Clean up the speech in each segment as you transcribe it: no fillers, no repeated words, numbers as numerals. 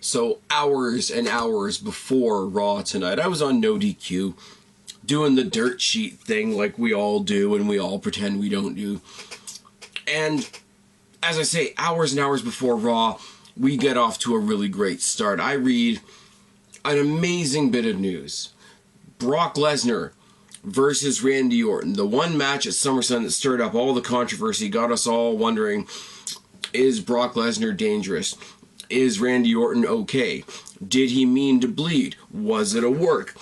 So hours and hours before Raw tonight, I was on No DQ, doing the dirt sheet thing like we all do and we all pretend we don't do. And as I say, hours and hours before Raw, we get off to a really great start. I read an amazing bit of news. Brock Lesnar versus Randy Orton. The one match at SummerSlam that stirred up all the controversy, got us all wondering, is Brock Lesnar dangerous? Is Randy Orton okay? Did he mean to bleed? Was it a work?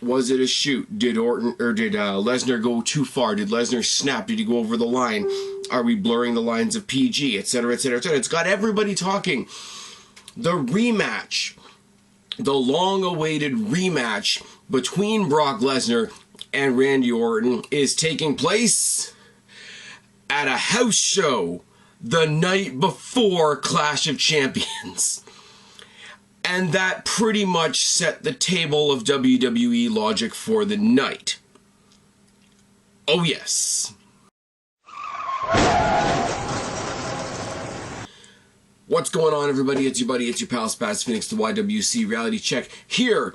Was it a shoot? Did Lesnar go too far? Did Lesnar snap? Did he go over the line? Are we blurring the lines of PG, etc., etc., etc.? It's got everybody talking. The rematch, the long-awaited rematch between Brock Lesnar and Randy Orton is taking place at a house show the night before Clash of Champions. And that pretty much set the table of WWE logic for the night. Oh yes. What's going on, everybody? It's your buddy, it's your pal Spaz Phoenix, the YWC Reality Check, here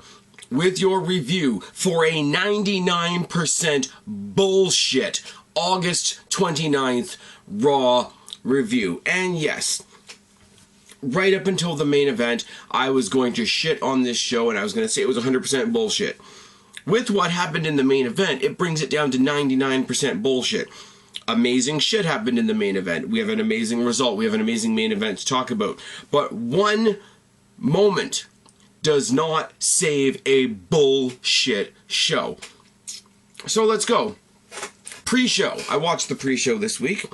with your review for a 99% bullshit August 29th Raw review. And yes, right up until the main event, I was going to shit on this show and I was going to say it was 100% bullshit. With what happened in the main event, it brings it down to 99% bullshit. Amazing shit happened in the main event. We have an amazing result. We have an amazing main event to talk about. But one moment does not save a bullshit show. So let's go. Pre-show. I watched the pre-show this week,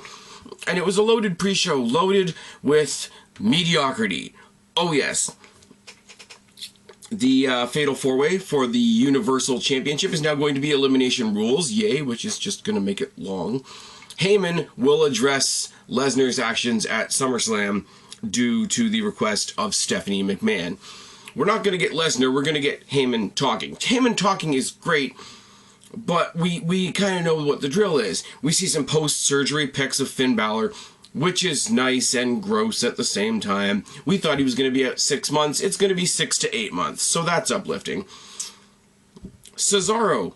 and it was a loaded pre-show, loaded with mediocrity. Oh yes. The Fatal 4-Way for the Universal Championship is now going to be elimination rules. Yay, which is just going to make it long. Heyman will address Lesnar's actions at SummerSlam due to the request of Stephanie McMahon. We're not going to get Lesnar, we're going to get Heyman talking. Heyman talking is great, but we kind of know what the drill is. We see some post-surgery pics of Finn Balor, which is nice and gross at the same time. We thought he was going to be at 6 months. It's going to be 6 to 8 months, so that's uplifting. Cesaro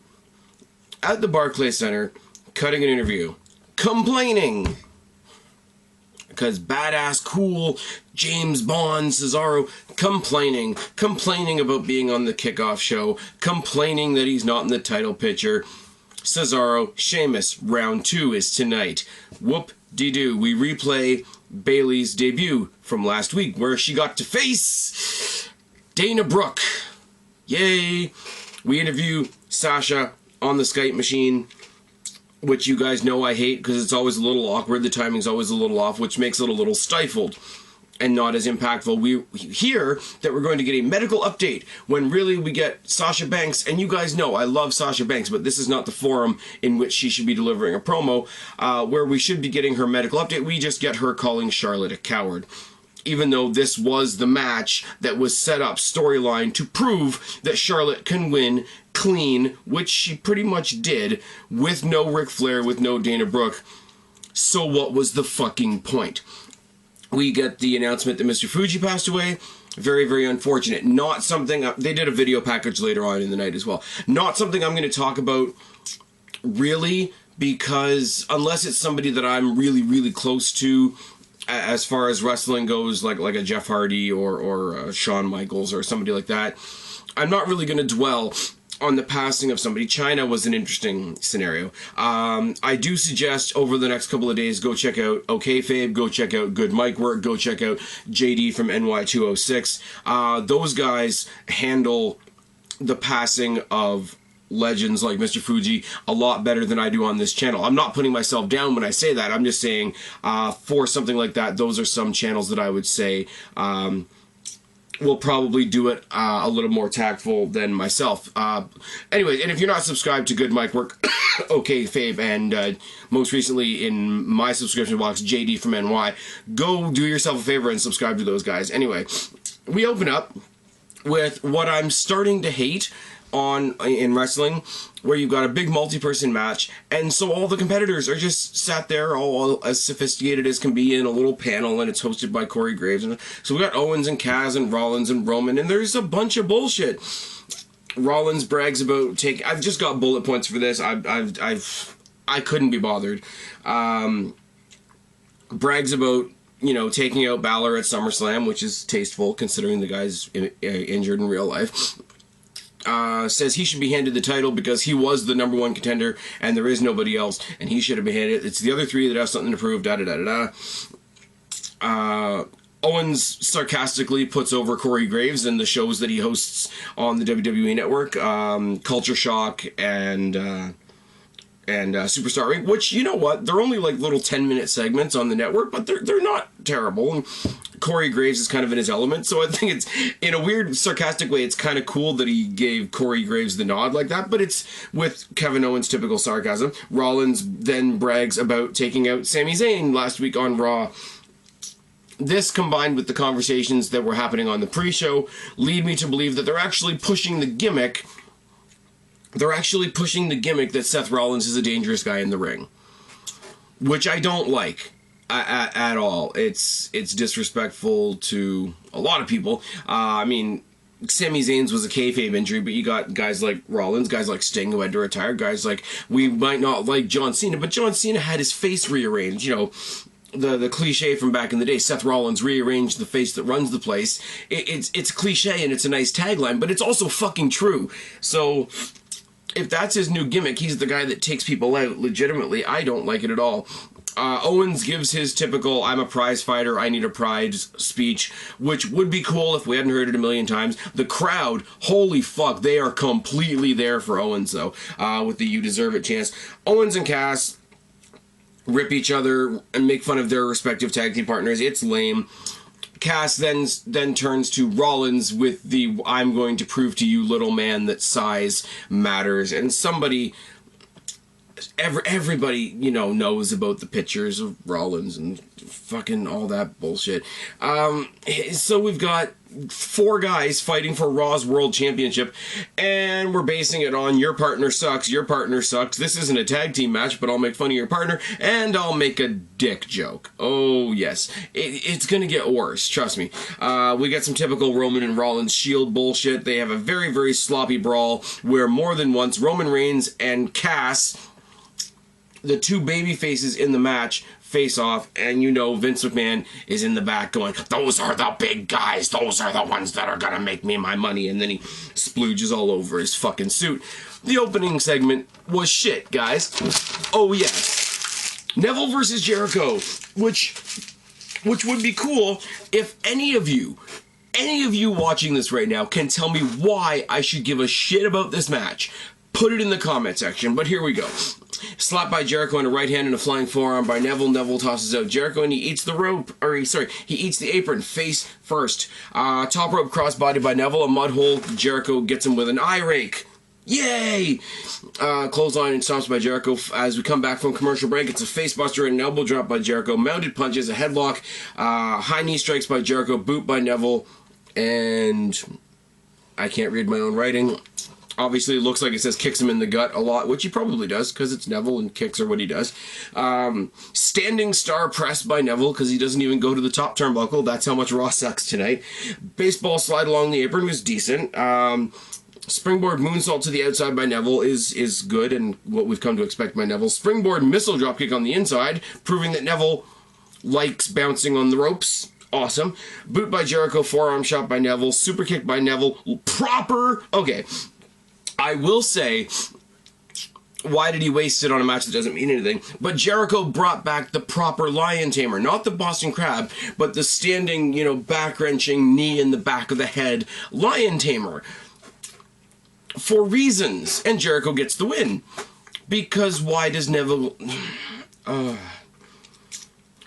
at the Barclays Center, cutting an interview, complaining because badass, cool James Bond Cesaro complaining about being on the kickoff show, complaining that he's not in the title picture. Cesaro, Sheamus, round 2 is tonight. Whoop-de-doo. We replay Bayley's debut from last week, where she got to face Dana Brooke. Yay! We interview Sasha on the Skype machine, which you guys know I hate because it's always a little awkward. The timing's always a little off, which makes it a little stifled and not as impactful. We hear that we're going to get a medical update when really we get Sasha Banks, and you guys know I love Sasha Banks, but this is not the forum in which she should be delivering a promo where we should be getting her medical update. We just get her calling Charlotte a coward. Even though this was the match that was set up storyline to prove that Charlotte can win clean, which she pretty much did, with no Ric Flair, with no Dana Brooke. So what was the fucking point? We get the announcement that Mr. Fuji passed away. Very, very unfortunate. Not something... they did a video package later on in the night as well. Not something I'm going to talk about, really, because unless it's somebody that I'm really, really close to, as far as wrestling goes, like a Jeff Hardy or Shawn Michaels or somebody like that, I'm not really going to dwell on the passing of somebody. China was an interesting scenario. I do suggest over the next couple of days, go check out OK Fabe, go check out Good Mic Work, go check out JD from NY206. Those guys handle the passing of legends like Mr. Fuji a lot better than I do on this channel. I'm not putting myself down when I say that. I'm just saying for something like that, those are some channels that I would say will probably do it a little more tactful than myself. Anyway, and if you're not subscribed to Good Mic Work, OK Fabe, and most recently in my subscription box, JD from NY, go do yourself a favor and subscribe to those guys. Anyway, we open up with what I'm starting to hate in wrestling, where you've got a big multi-person match, and so all the competitors are just sat there, all as sophisticated as can be, in a little panel, and it's hosted by Corey Graves. And so we got Owens and Kaz and Rollins and Roman, and there's a bunch of bullshit. Rollins brags about I've just got bullet points for this. I couldn't be bothered. Brags about, taking out Balor at SummerSlam, which is tasteful considering the guy's injured in real life. Says he should be handed the title because he was the number one contender and there is nobody else, and he should have been handed. It's the other three that have something to prove. Owens sarcastically puts over Corey Graves in the shows that he hosts on the WWE Network, Culture Shock and Superstar Ring, which, you know what, they're only like little 10-minute segments on the network, but they're not terrible. And Corey Graves is kind of in his element, so I think it's, in a weird, sarcastic way, it's kind of cool that he gave Corey Graves the nod like that, but it's with Kevin Owens' typical sarcasm. Rollins then brags about taking out Sami Zayn last week on Raw. This, combined with the conversations that were happening on the pre-show, lead me to believe that they're actually pushing the gimmick. They're actually pushing the gimmick that Seth Rollins is a dangerous guy in the ring, which I don't like at all. It's disrespectful to a lot of people. I mean, Sami Zayn's was a kayfabe injury, but you got guys like Rollins, guys like Sting who had to retire, guys like, we might not like John Cena, but John Cena had his face rearranged, the cliche from back in the day, Seth Rollins rearranged the face that runs the place. It's cliche and it's a nice tagline, but it's also fucking true. So if that's his new gimmick, he's the guy that takes people out legitimately. I don't like it at all. Owens gives his typical "I'm a prize fighter, I need a prize" speech, which would be cool if we hadn't heard it a million times. The crowd, holy fuck, they are completely there for Owens, though, with the "you deserve it" chants. Owens and Cass rip each other and make fun of their respective tag team partners. It's lame. Cass then turns to Rollins with the "I'm going to prove to you, little man, that size matters." And everybody, knows about the pictures of Rollins and fucking all that bullshit. So we've got 4 guys fighting for Raw's World Championship, and we're basing it on your partner sucks, your partner sucks. This isn't a tag team match, but I'll make fun of your partner, and I'll make a dick joke. Oh, yes. It's gonna get worse, trust me. We got some typical Roman and Rollins Shield bullshit. They have a very, very sloppy brawl where more than once Roman Reigns and Cass, the 2 baby faces in the match, face off, and Vince McMahon is in the back going, "Those are the big guys, those are the ones that are gonna make me my money," and then he splooges all over his fucking suit. The opening segment was shit, guys. Oh yes, Neville versus Jericho, which would be cool if any of you watching this right now can tell me why I should give a shit about this match. Put it in the comment section, but here we go. Slapped by Jericho on a right hand and a flying forearm by Neville. Neville tosses out Jericho and he eats the rope, he eats the apron face first. Top rope crossbody by Neville, a mud hole. Jericho gets him with an eye rake. Yay! Clothesline and stomps by Jericho. As we come back from commercial break, it's a facebuster and an elbow drop by Jericho. Mounted punches, a headlock, high knee strikes by Jericho, boot by Neville, and I can't read my own writing. Obviously, it looks like it says kicks him in the gut a lot, which he probably does, because it's Neville and kicks are what he does. Standing star press by Neville, because he doesn't even go to the top turnbuckle. That's how much Raw sucks tonight. Baseball slide along the apron was decent. Springboard moonsault to the outside by Neville is good, and what we've come to expect by Neville. Springboard missile dropkick on the inside, proving that Neville likes bouncing on the ropes. Awesome. Boot by Jericho, forearm shot by Neville, super kick by Neville. Okay. I will say, why did he waste it on a match that doesn't mean anything? But Jericho brought back the proper lion tamer. Not the Boston Crab, but the standing, back-wrenching knee in the back of the head lion tamer. For reasons. And Jericho gets the win. Because why does Neville...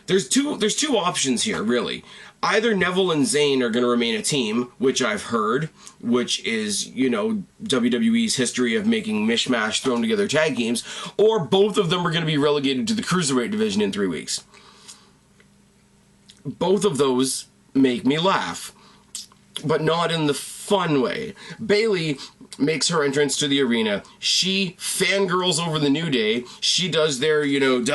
There's two options here, really. Either Neville and Zayn are going to remain a team, which I've heard, which is, WWE's history of making mishmash thrown together tag teams, or both of them are going to be relegated to the Cruiserweight division in 3 weeks. Both of those make me laugh. but not in the fun way. Bayley makes her entrance to the arena. She fangirls over the New Day. She does their, WWE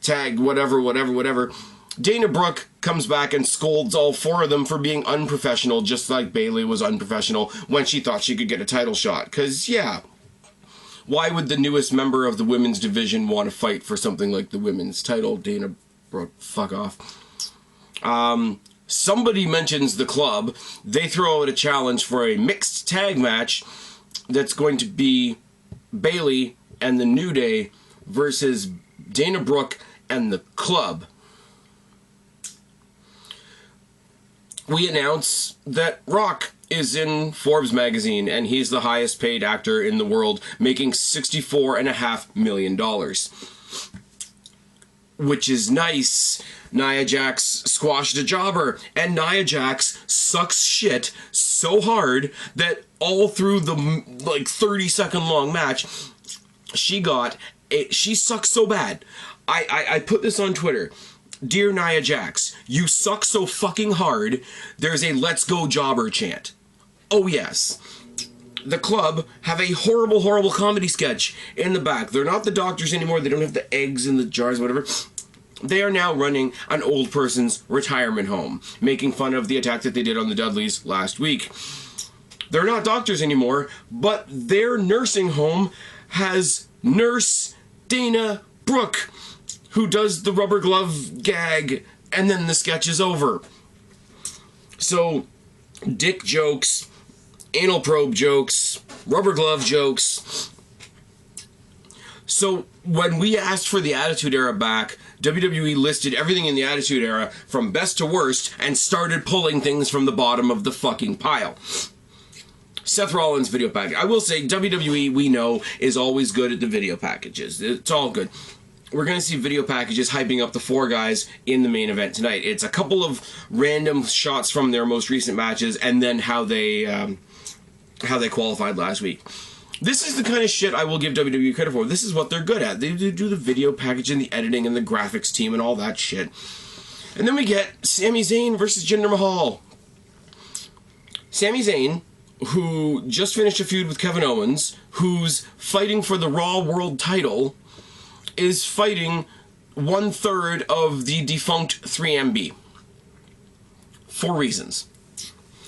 tag, whatever. Dana Brooke comes back and scolds all four of them for being unprofessional, just like Bayley was unprofessional when she thought she could get a title shot. Because, yeah, why would the newest member of the women's division want to fight for something like the women's title? Dana Brooke, fuck off. Somebody mentions the club. They throw out a challenge for a mixed tag match that's going to be Bayley and the New Day versus Dana Brooke and the club. We announce that Rock is in Forbes magazine, and he's the highest paid actor in the world, making $64.5 million. Which is nice. Nia Jax squashed a jobber, and Nia Jax sucks shit so hard that all through the 30-second long match, she sucks so bad. I put this on Twitter. Dear Nia Jax, you suck so fucking hard, there's a let's go jobber chant. Oh yes. The club have a horrible, horrible comedy sketch in the back. They're not the doctors anymore. They don't have the eggs in the jars, whatever. They are now running an old person's retirement home, making fun of the attack that they did on the Dudleys last week. They're not doctors anymore, but their nursing home has Nurse Dana Brooke, who does the rubber glove gag, and then the sketch is over. So, dick jokes, anal probe jokes, rubber glove jokes. So, when we asked for the Attitude Era back, WWE listed everything in the Attitude Era from best to worst and started pulling things from the bottom of the fucking pile. Seth Rollins video package. I will say, WWE, we know, is always good at the video packages. It's all good. We're going to see video packages hyping up the four guys in the main event tonight. It's a couple of random shots from their most recent matches, and then how they qualified last week. This is the kind of shit I will give WWE credit for. This is what they're good at. They do the video package and the editing and the graphics team and all that shit. And then we get Sami Zayn versus Jinder Mahal. Sami Zayn, who just finished a feud with Kevin Owens, who's fighting for the Raw World title, is fighting 1/3 of the defunct 3MB. For reasons.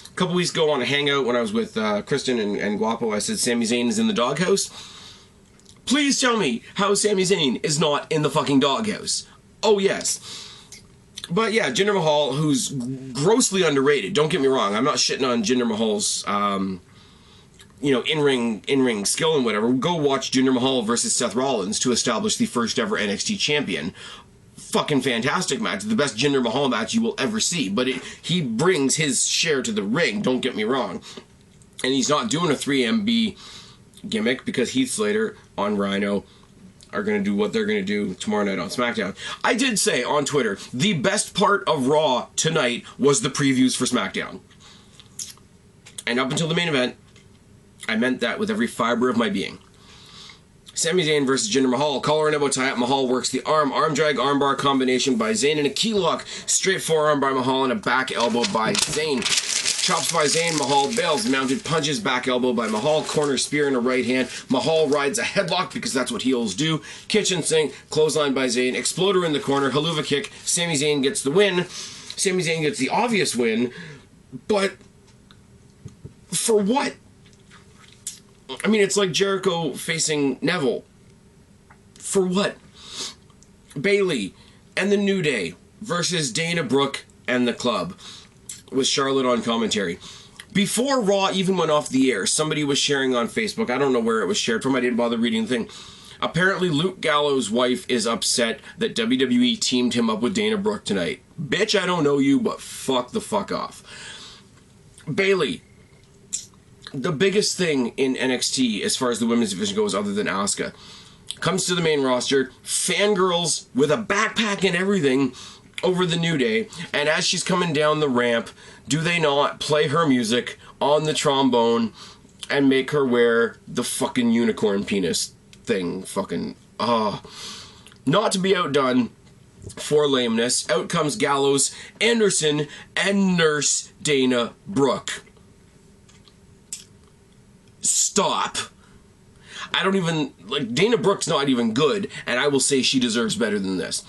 A couple weeks ago on a hangout when I was with Kristen and Guapo, I said Sami Zayn is in the doghouse. Please tell me how Sami Zayn is not in the fucking doghouse. Oh yes. But yeah, Jinder Mahal, who's grossly underrated. Don't get me wrong. I'm not shitting on Jinder Mahal's in-ring skill and whatever. Go watch Jinder Mahal versus Seth Rollins to establish the first ever NXT champion. Fucking fantastic match. The best Jinder Mahal match you will ever see. But he brings his share to the ring, don't get me wrong. And he's not doing a 3MB gimmick because Heath Slater on Rhino are going to do what they're going to do tomorrow night on SmackDown. I did say on Twitter, the best part of Raw tonight was the previews for SmackDown. And up until the main event, I meant that with every fiber of my being. Sami Zayn versus Jinder Mahal. Collar and elbow tie up. Mahal works the arm drag, armbar combination by Zayn, and a key lock. Straight forearm by Mahal and a back elbow by Zayn. Chops by Zayn. Mahal bails. Mounted punches. Back elbow by Mahal. Corner spear in a right hand. Mahal rides a headlock because that's what heels do. Kitchen sink. Clothesline by Zayn. Exploder in the corner. Haluva kick. Sami Zayn gets the win. Sami Zayn gets the obvious win. But for what? I mean, it's like Jericho facing Neville. For what? Bayley and the New Day versus Dana Brooke and the club, with Charlotte on commentary. Before Raw even went off the air, somebody was sharing on Facebook. I don't know where it was shared from. I didn't bother reading the thing. Apparently, Luke Gallows' wife is upset that WWE teamed him up with Dana Brooke tonight. Bitch, I don't know you, but fuck the fuck off. Bayley. The biggest thing in NXT as far as the women's division goes, other than Asuka, comes to the main roster, fangirls with a backpack and everything over the New Day, and as she's coming down the ramp, do they not play her music on the trombone and make her wear the fucking unicorn penis thing? Fucking, not to be outdone, for lameness. Out comes Gallows, Anderson, and Nurse Dana Brooke. Stop. I don't even, like, Dana Brooke's not even good, and I will say she deserves better than this.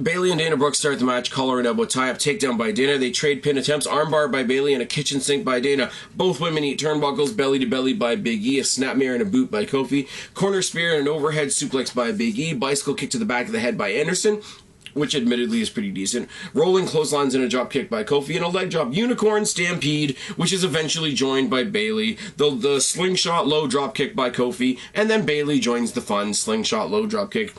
Bayley and Dana Brooke start the match, collar and elbow tie-up, takedown by Dana. They trade pin attempts, armbar by Bayley and a kitchen sink by Dana. Both women eat turnbuckles, belly to belly by Big E, a snapmare and a boot by Kofi. Corner spear and an overhead suplex by Big E. Bicycle kick to the back of the head by Anderson, which admittedly is pretty decent. Rolling clotheslines and a drop kick by Kofi, and a leg drop unicorn stampede, which is eventually joined by Bayley. The slingshot low drop kick by Kofi, and then Bayley joins the fun slingshot low drop kick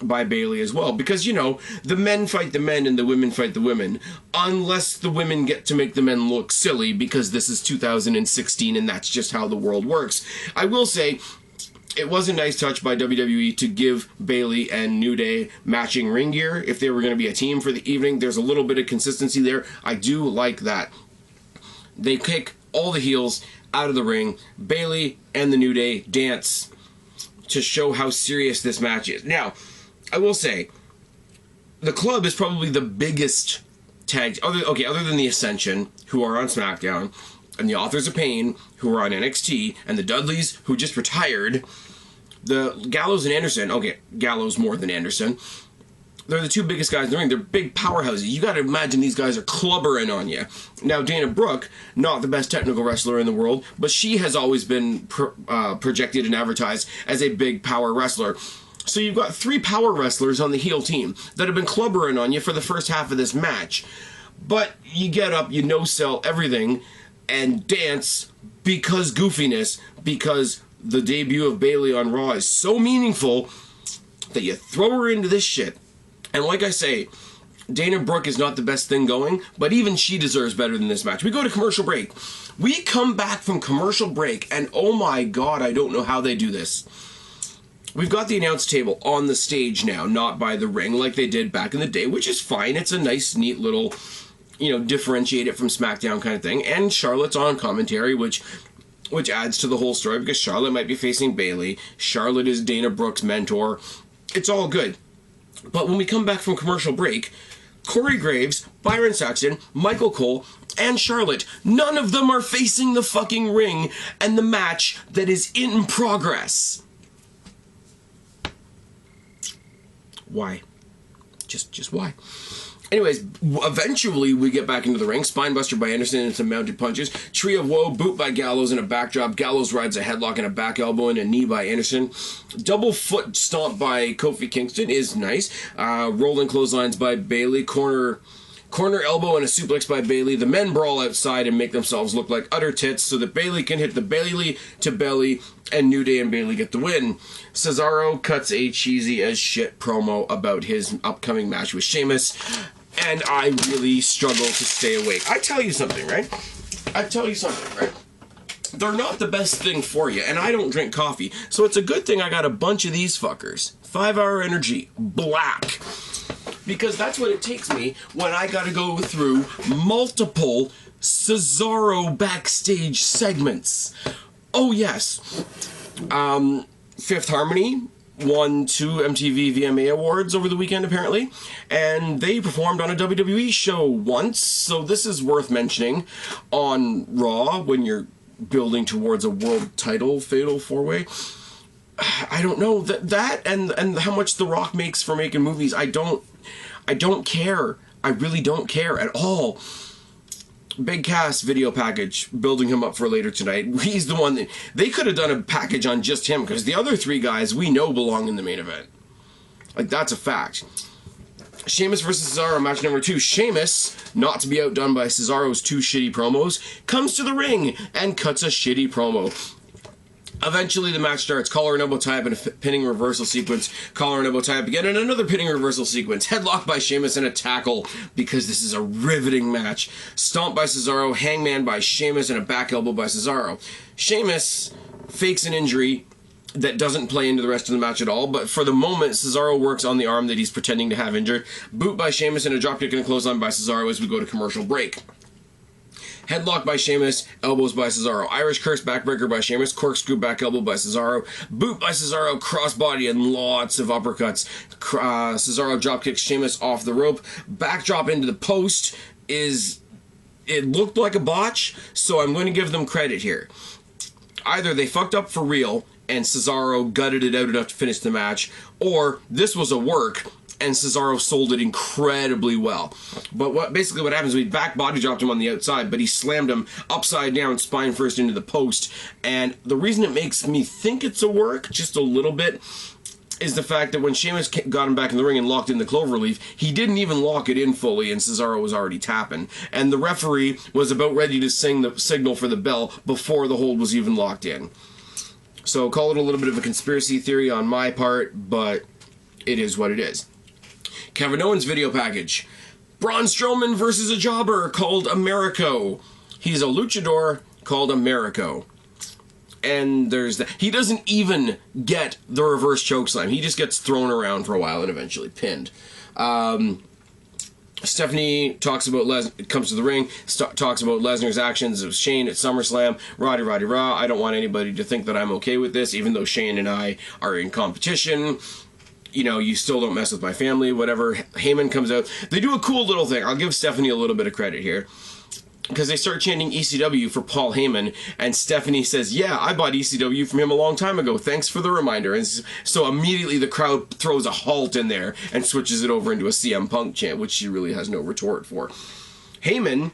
by Bayley as well. Because, you know, the men fight the men and the women fight the women. Unless the women get to make the men look silly, because this is 2016 and that's just how the world works. I will say, it was a nice touch by WWE to give Bayley and New Day matching ring gear if they were going to be a team for the evening. There's a little bit of consistency there. I do like that. They kick all the heels out of the ring. Bayley and the New Day dance to show how serious this match is. Now, I will say, the club is probably the biggest tag, other than the Ascension, who are on SmackDown, and the Authors of Pain, who are on NXT, and the Dudleys, who just retired. The Gallows and Anderson, Gallows more than Anderson, they're the two biggest guys in the ring. They're big powerhouses. You gotta imagine these guys are clubbering on you. Now, Dana Brooke, not the best technical wrestler in the world, but she has always been projected and advertised as a big power wrestler. So you've got three power wrestlers on the heel team that have been clubbering on you for the first half of this match. But you get up, you no-sell everything, and dance because goofiness, because the debut of Bayley on Raw is so meaningful that you throw her into this shit. And like I say, Dana Brooke is not the best thing going, but even she deserves better than this match. We go to commercial break. We come back from commercial break, and oh my god, I don't know how they do this. We've got the announce table on the stage now, not by the ring like they did back in the day, which is fine. It's a nice, neat little, differentiate it from SmackDown kind of thing. And Charlotte's on commentary, which adds to the whole story, because Charlotte might be facing Bayley. Charlotte is Dana Brooke's mentor. It's all good. But when we come back from commercial break, Corey Graves, Byron Saxton, Michael Cole, and Charlotte, none of them are facing the fucking ring and the match that is in progress. Why? Just why? Anyways, eventually we get back into the ring. Spinebuster by Anderson and some mounted punches. Tree of Woe, boot by Gallows and a backdrop. Gallows rides a headlock and a back elbow and a knee by Anderson. Double foot stomp by Kofi Kingston is nice. Rolling clotheslines by Bayley. Corner elbow and a suplex by Bayley. The men brawl outside and make themselves look like utter tits so that Bayley can hit the Bayley to belly and New Day and Bayley get the win. Cesaro cuts a cheesy as shit promo about his upcoming match with Sheamus, and I really struggle to stay awake. I tell you something, right? They're not the best thing for you, and I don't drink coffee, so it's a good thing I got a bunch of these fuckers. 5 Hour Energy, black. Because that's what it takes me when I gotta go through multiple Cesaro backstage segments. Oh yes. Fifth Harmony won 2 MTV VMA awards over the weekend apparently, and they performed on a WWE show once, so this is worth mentioning on Raw when you're building towards a world title fatal 4-way. I don't know, that and how much The Rock makes for making movies, I don't care. I really don't care at all. Big Cass video package, building him up for later tonight. He's the one that... They could have done a package on just him, because the other 3 guys we know belong in the main event. Like, that's a fact. Sheamus versus Cesaro, match number 2. Sheamus, not to be outdone by Cesaro's 2 shitty promos, comes to the ring and cuts a shitty promo. Eventually, the match starts. Collar and elbow tie-up and a pinning reversal sequence. Collar and elbow tie-up again and another pinning reversal sequence. Headlock by Sheamus and a tackle, because this is a riveting match. Stomp by Cesaro, hangman by Sheamus, and a back elbow by Cesaro. Sheamus fakes an injury that doesn't play into the rest of the match at all, but for the moment, Cesaro works on the arm that he's pretending to have injured. Boot by Sheamus and a dropkick and a clothesline by Cesaro as we go to commercial break. Headlock by Sheamus, elbows by Cesaro. Irish Curse backbreaker by Sheamus, corkscrew back elbow by Cesaro, boot by Cesaro, crossbody, and lots of uppercuts. Cesaro dropkicks Sheamus off the rope. Backdrop into the post it looked like a botch, so I'm going to give them credit here. Either they fucked up for real and Cesaro gutted it out enough to finish the match, or this was a work and Cesaro sold it incredibly well. But basically what happens is we back body dropped him on the outside, but he slammed him upside down, spine first into the post. And the reason it makes me think it's a work, just a little bit, is the fact that when Sheamus got him back in the ring and locked in the cloverleaf, he didn't even lock it in fully, and Cesaro was already tapping. And the referee was about ready to sing the signal for the bell before the hold was even locked in. So call it a little bit of a conspiracy theory on my part, but it is what it is. Kevin Owens video package. Braun Strowman versus a jobber called Americo. He's a luchador called Americo. And there's that. He doesn't even get the reverse chokeslam. He just gets thrown around for a while and eventually pinned. Stephanie talks about comes to the ring, talks about Lesnar's actions of Shane at SummerSlam. Roddy rah. I don't want anybody to think that I'm okay with this, even though Shane and I are in competition. You know, you still don't mess with my family, whatever. Heyman comes out. They do a cool little thing. I'll give Stephanie a little bit of credit here, because they start chanting ECW for Paul Heyman, and Stephanie says, yeah, I bought ECW from him a long time ago. Thanks for the reminder. And so immediately the crowd throws a halt in there and switches it over into a CM Punk chant, which she really has no retort for. Heyman,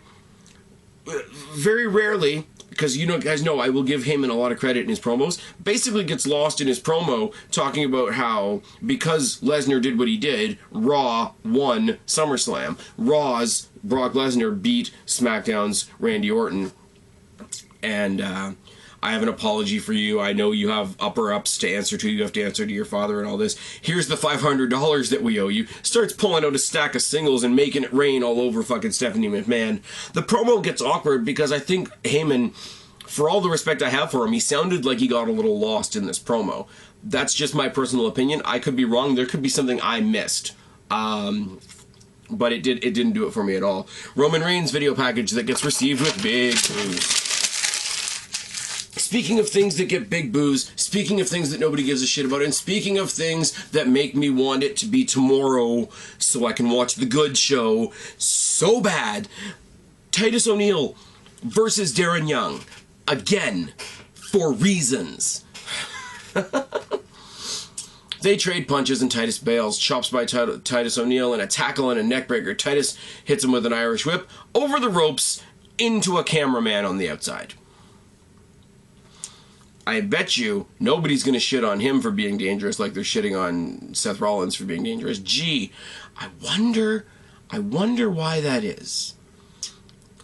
very rarely, because you guys know I will give Heyman a lot of credit in his promos, basically gets lost in his promo talking about how, because Lesnar did what he did, Raw won SummerSlam. Raw's Brock Lesnar beat SmackDown's Randy Orton. And I have an apology for you. I know you have upper-ups to answer to. You have to answer to your father and all this. Here's the $500 that we owe you. Starts pulling out a stack of singles and making it rain all over fucking Stephanie McMahon. The promo gets awkward because I think Heyman, for all the respect I have for him, he sounded like he got a little lost in this promo. That's just my personal opinion. I could be wrong. There could be something I missed. But it didn't do it for me at all. Roman Reigns video package that gets received with big boos. Speaking of things that get big boos, speaking of things that nobody gives a shit about, and speaking of things that make me want it to be tomorrow so I can watch the good show so bad, Titus O'Neil versus Darren Young. Again, for reasons. They trade punches and Titus bails. Chops by Titus O'Neil and a tackle and a neckbreaker. Titus hits him with an Irish whip over the ropes into a cameraman on the outside. I bet you nobody's going to shit on him for being dangerous like they're shitting on Seth Rollins for being dangerous. Gee, I wonder why that is.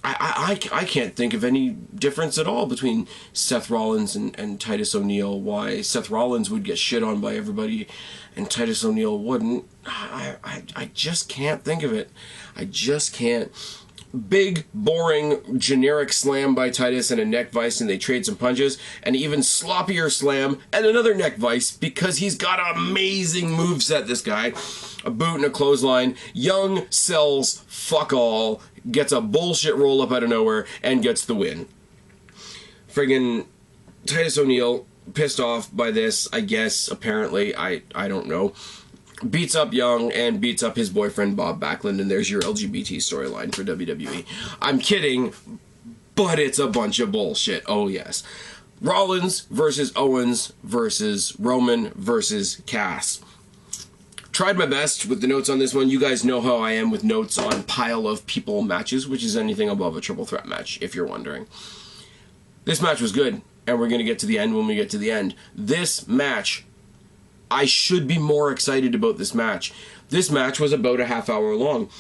I can't think of any difference at all between Seth Rollins and Titus O'Neil. Why Seth Rollins would get shit on by everybody and Titus O'Neil wouldn't. I just can't think of it. I just can't. Big, boring, generic slam by Titus and a neck vice, and they trade some punches. An even sloppier slam and another neck vice because he's got an amazing moveset, this guy. A boot and a clothesline. Young sells fuck all, gets a bullshit roll up out of nowhere, and gets the win. Friggin' Titus O'Neil, pissed off by this, I guess, apparently, I don't know. Beats up Young and beats up his boyfriend Bob Backlund, and there's your LGBT storyline for WWE. I'm kidding, but it's a bunch of bullshit. Oh yes. Rollins versus Owens versus Roman versus Cass. Tried my best with the notes on this one. You guys know how I am with notes on pile of people matches, which is anything above a triple threat match, if you're wondering. This match was good, and we're going to get to the end when we get to the end. This match, I should be more excited about this match. This match was about a half hour long,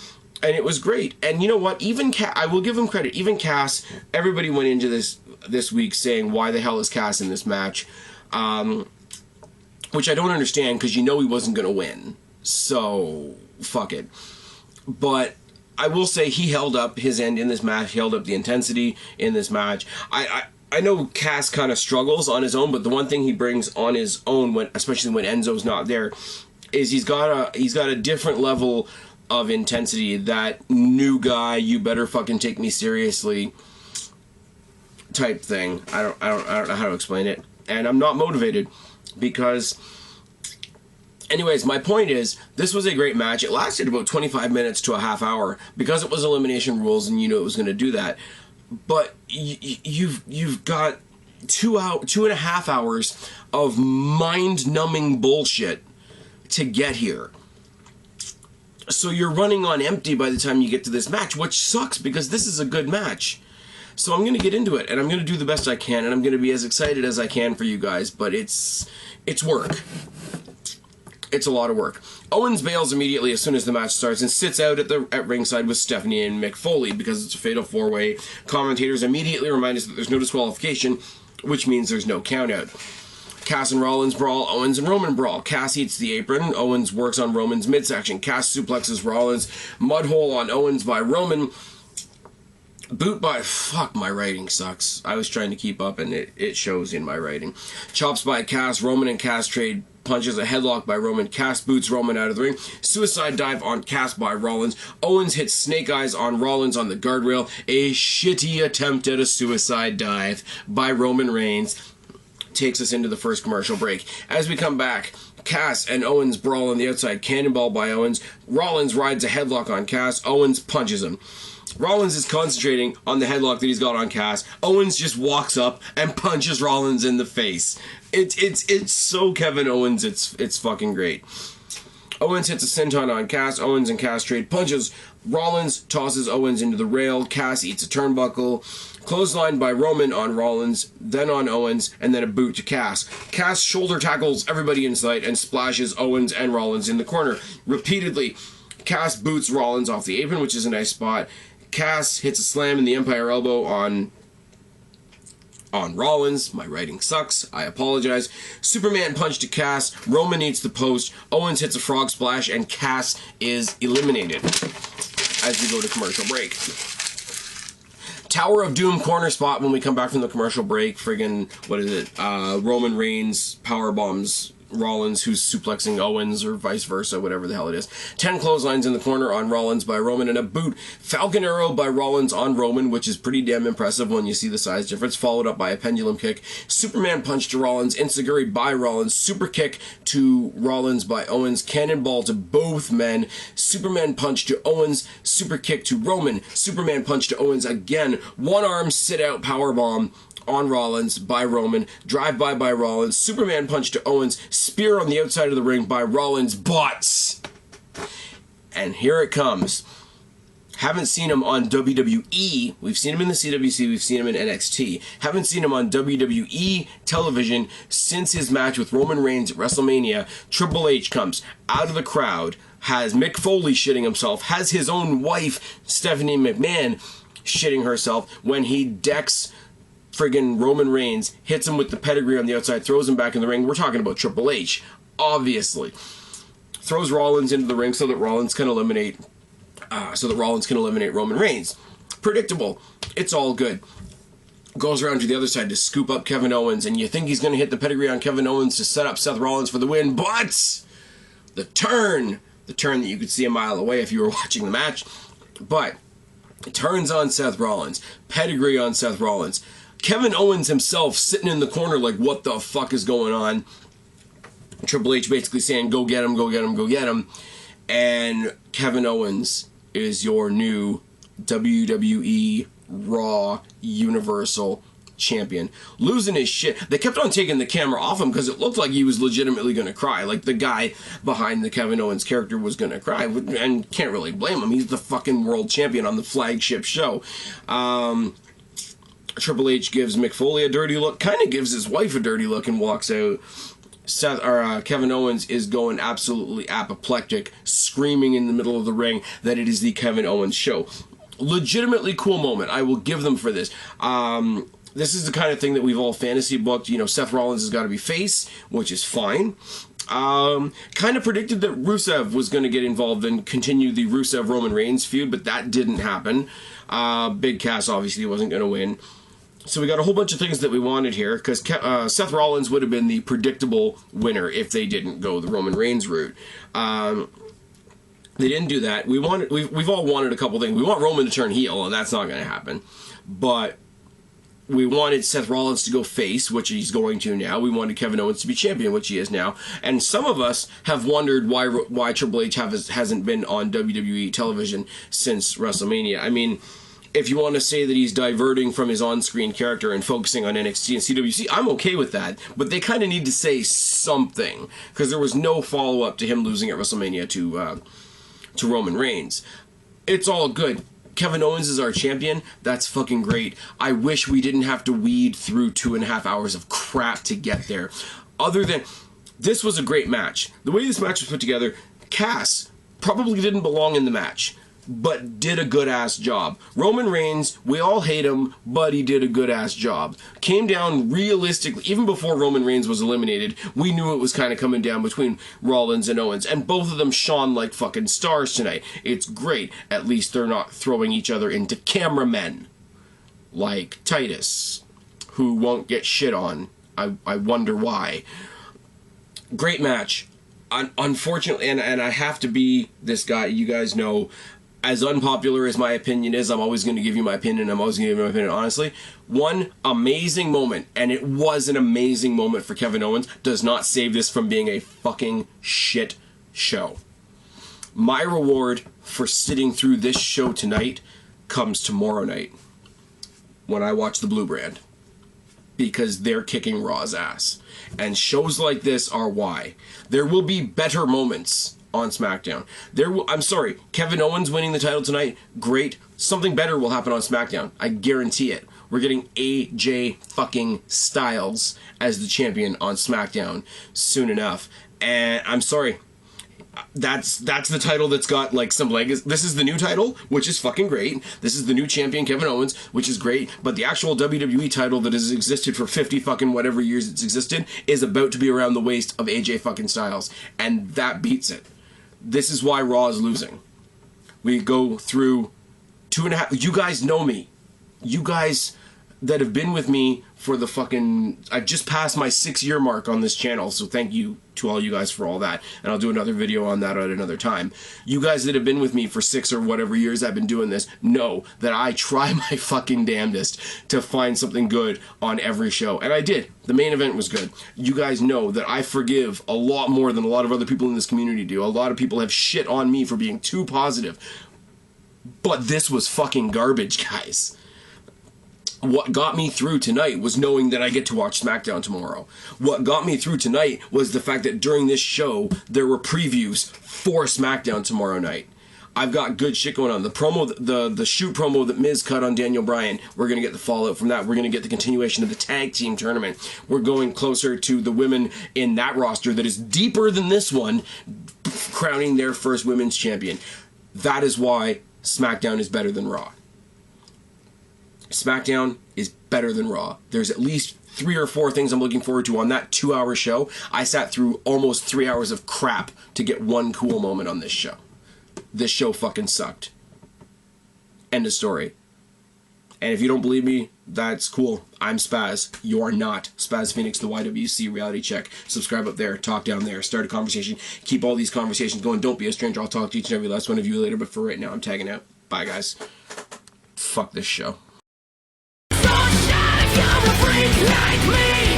and it was great. And you know what? Even I will give him credit. Even Cass, everybody went into this week saying, why the hell is Cass in this match? Which I don't understand, because you know he wasn't going to win. So, fuck it. But I will say he held up his end in this match. He held up the intensity in this match. I know Cass kind of struggles on his own, but the one thing he brings on his own, especially when Enzo's not there, is he's got a different level of intensity. That new guy, you better fucking take me seriously type thing. I don't know how to explain it. And I'm not motivated because... Anyways, my point is, this was a great match. It lasted about 25 minutes to a half hour because it was elimination rules and you knew it was going to do that. But you've got 2.5 hours of mind-numbing bullshit to get here. So you're running on empty by the time you get to this match, which sucks because this is a good match. So I'm going to get into it, and I'm going to do the best I can, and I'm going to be as excited as I can for you guys, but it's work. It's a lot of work. Owens bails immediately as soon as the match starts and sits out at ringside with Stephanie and Mick Foley because it's a fatal four-way. Commentators immediately remind us that there's no disqualification, which means there's no countout. Cass and Rollins brawl, Owens and Roman brawl. Cass eats the apron, Owens works on Roman's midsection. Cass suplexes Rollins, mudhole on Owens by Roman. Boot by... Fuck, my writing sucks. I was trying to keep up and it shows in my writing. Chops by Cass, Roman and Cass trade punches, a headlock by Roman. Cass boots Roman out of the ring. Suicide dive on Cass by Rollins. Owens hits snake eyes on Rollins on the guardrail. A shitty attempt at a suicide dive by Roman Reigns takes us into the first commercial break. As we come back, Cass and Owens brawl on the outside. Cannonball by Owens. Rollins rides a headlock on Cass. Owens punches him. Rollins is concentrating on the headlock that he's got on Cass. Owens just walks up and punches Rollins in the face. It's so Kevin Owens, it's fucking great. Owens hits a senton on Cass. Owens and Cass trade punches. Rollins tosses Owens into the rail. Cass eats a turnbuckle. Clothesline by Roman on Rollins, then on Owens, and then a boot to Cass. Cass shoulder tackles everybody in sight and splashes Owens and Rollins in the corner. Repeatedly, Cass boots Rollins off the apron, which is a nice spot. Cass hits a slam in the Empire Elbow on Rollins. My writing sucks. I apologize. Superman punch to Cass. Roman eats the post. Owens hits a frog splash, and Cass is eliminated as we go to commercial break. Tower of Doom corner spot when we come back from the commercial break. Friggin', what is it? Roman Reigns power bombs Rollins, who's suplexing Owens, or vice versa, whatever the hell it is. 10 clotheslines in the corner on Rollins by Roman, and a boot. Falcon Arrow by Rollins on Roman, which is pretty damn impressive when you see the size difference, followed up by a pendulum kick. Superman punch to Rollins, Enziguri by Rollins, super kick to Rollins by Owens, cannonball to both men, Superman punch to Owens, super kick to Roman, Superman punch to Owens again, one arm sit out powerbomb on Rollins by Roman, drive-by by Rollins, Superman punch to Owens, spear on the outside of the ring by Rollins' butts. And here it comes. Haven't seen him on WWE. We've seen him in the CWC. We've seen him in NXT. Haven't seen him on WWE television since his match with Roman Reigns at WrestleMania. Triple H comes out of the crowd, has Mick Foley shitting himself, has his own wife, Stephanie McMahon, shitting herself when he decks friggin' Roman Reigns, hits him with the pedigree on the outside, throws him back in the ring. We're talking about Triple H, obviously. Throws Rollins into the ring so that Rollins can eliminate Roman Reigns. Predictable. It's all good. Goes around to the other side to scoop up Kevin Owens, and you think he's going to hit the pedigree on Kevin Owens to set up Seth Rollins for the win, but the turn that you could see a mile away if you were watching the match, but it turns on Seth Rollins. Pedigree on Seth Rollins. Kevin Owens himself sitting in the corner like, what the fuck is going on? Triple H basically saying, go get him, go get him, go get him. And Kevin Owens is your new WWE Raw Universal Champion. Losing his shit. They kept on taking the camera off him because it looked like he was legitimately going to cry. Like the guy behind the Kevin Owens character was going to cry. And can't really blame him. He's the fucking world champion on the flagship show. Triple H gives Mick Foley a dirty look, kind of gives his wife a dirty look, and walks out. Kevin Owens is going absolutely apoplectic, screaming in the middle of the ring that it is the Kevin Owens show. Legitimately cool moment. I will give them for this. This is the kind of thing that we've all fantasy booked. You know, Seth Rollins has got to be face, which is fine. Kind of predicted that Rusev was going to get involved and continue the Rusev-Roman Reigns feud, but that didn't happen. Big Cass obviously wasn't going to win. So we got a whole bunch of things that we wanted here, because Seth Rollins would have been the predictable winner if they didn't go the Roman Reigns route. They didn't do that. We've all wanted a couple things. We want Roman to turn heel, and that's not going to happen. But We wanted Seth Rollins to go face, which he's going to now. We wanted Kevin Owens to be champion, which he is now. And some of us have wondered why Triple H hasn't been on WWE television since WrestleMania. I mean, if you want to say that he's diverting from his on-screen character and focusing on NXT and CWC, I'm okay with that. But they kind of need to say something, because there was no follow-up to him losing at WrestleMania to Roman Reigns. It's all good. Kevin Owens is our champion. That's fucking great. I wish we didn't have to weed through 2.5 hours of crap to get there. Other than, this was a great match. The way this match was put together, Cass probably didn't belong in the match, but did a good-ass job. Roman Reigns, we all hate him, but he did a good-ass job. Came down realistically, even before Roman Reigns was eliminated, we knew it was kind of coming down between Rollins and Owens, and both of them shone like fucking stars tonight. It's great. At least they're not throwing each other into cameramen, like Titus, who won't get shit on. I wonder why. Great match. Unfortunately, and I have to be this guy, you guys know, as unpopular as my opinion is, I'm always going to give you my opinion. I'm always going to give you my opinion honestly. One amazing moment, and it was an amazing moment for Kevin Owens, does not save this from being a fucking shit show. My reward for sitting through this show tonight comes tomorrow night when I watch the Blue Brand, because they're kicking Raw's ass. And shows like this are why. There will be better moments on SmackDown. I'm sorry, Kevin Owens winning the title tonight, great. Something better will happen on SmackDown. I guarantee it. We're getting AJ fucking Styles as the champion on SmackDown soon enough. And I'm sorry, that's the title that's got like some legacy. This is the new title, which is fucking great. This is the new champion, Kevin Owens, which is great. But the actual WWE title that has existed for 50 fucking whatever years it's existed is about to be around the waist of AJ fucking Styles, and that beats it. This is why Raw is losing. We go through 2.5... You guys know me. You guys that have been with me for the fucking... I've just passed my 6-year mark on this channel, so thank you to all you guys for all that. And I'll do another video on that at another time. You guys that have been with me for 6 or whatever years I've been doing this know that I try my fucking damnedest to find something good on every show. And I did. The main event was good. You guys know that I forgive a lot more than a lot of other people in this community do. A lot of people have shit on me for being too positive. But this was fucking garbage, guys. What got me through tonight was knowing that I get to watch SmackDown tomorrow. What got me through tonight was the fact that during this show, there were previews for SmackDown tomorrow night. I've got good shit going on. The promo, the shoot promo that Miz cut on Daniel Bryan, we're going to get the fallout from that. We're going to get the continuation of the tag team tournament. We're going closer to the women in that roster that is deeper than this one, crowning their first women's champion. That is why SmackDown is better than Raw. SmackDown is better than Raw. There's at least 3 or 4 things I'm looking forward to on that 2-hour show. I sat through almost 3 hours of crap to get one cool moment on this show. This show fucking sucked. End of story. And if you don't believe me, that's cool. I'm Spaz. You're not. Spaz Phoenix, the YWC Reality Check. Subscribe up there. Talk down there. Start a conversation. Keep all these conversations going. Don't be a stranger. I'll talk to each and every last one of you later. But for right now, I'm tagging out. Bye, guys. Fuck this show. Like me.